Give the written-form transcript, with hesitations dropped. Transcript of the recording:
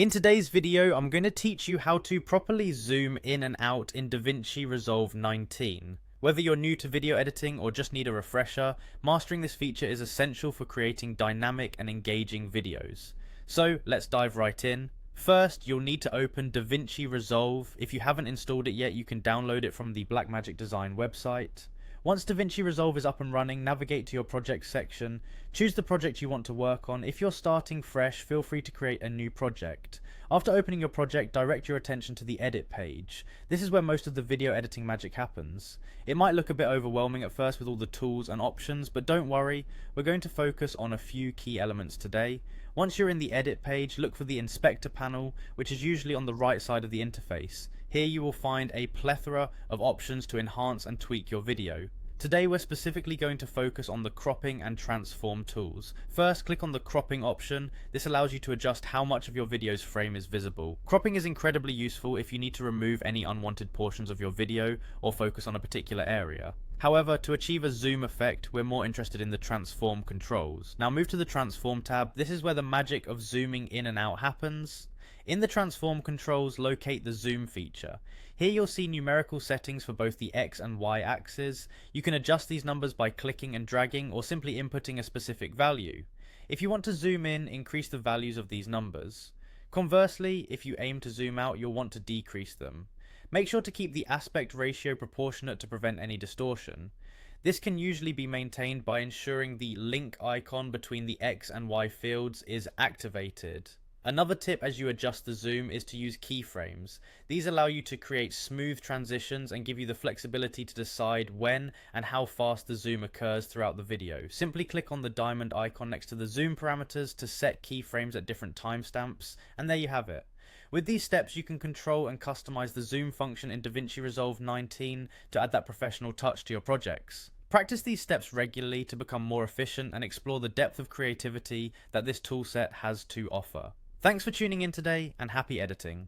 In today's video, I'm going to teach you how to properly zoom in and out in Davinci Resolve 19. Whether you're new to video editing or just need a refresher, mastering this feature is essential for creating dynamic and engaging videos. So let's dive right in. First, you'll need to open Davinci Resolve. If you haven't installed it yet, you can download it from the Blackmagic Design website. Once Davinci Resolve is up and running, navigate to your project section, choose the project you want to work on. If you're starting fresh, feel free to create a new project. After opening your project, direct your attention to the edit page. This is where most of the video editing magic happens. It might look a bit overwhelming at first with all the tools and options, but don't worry, we're going to focus on a few key elements today. Once you're in the edit page, look for the inspector panel, which is usually on the right side of the interface. Here you will find a plethora of options to enhance and tweak your video. Today we're specifically going to focus on the cropping and transform tools. First, click on the cropping option. This allows you to adjust how much of your video's frame is visible. Cropping is incredibly useful if you need to remove any unwanted portions of your video or focus on a particular area. However, to achieve a zoom effect, we're more interested in the transform controls. Now move to the transform tab. This is where the magic of zooming in and out happens. In the transform controls, locate the zoom feature. Here you'll see numerical settings for both the X and Y axes. You can adjust these numbers by clicking and dragging or simply inputting a specific value. If you want to zoom in, increase the values of these numbers. Conversely, if you aim to zoom out, you'll want to decrease them. Make sure to keep the aspect ratio proportionate to prevent any distortion. This can usually be maintained by ensuring the link icon between the X and Y fields is activated. Another tip as you adjust the zoom is to use keyframes. These allow you to create smooth transitions and give you the flexibility to decide when and how fast the zoom occurs throughout the video. Simply click on the diamond icon next to the zoom parameters to set keyframes at different timestamps, and there you have it. With these steps you can control and customize the zoom function in Davinci Resolve 19 to add that professional touch to your projects. Practice these steps regularly to become more efficient and explore the depth of creativity that this toolset has to offer. Thanks for tuning in today, and happy editing.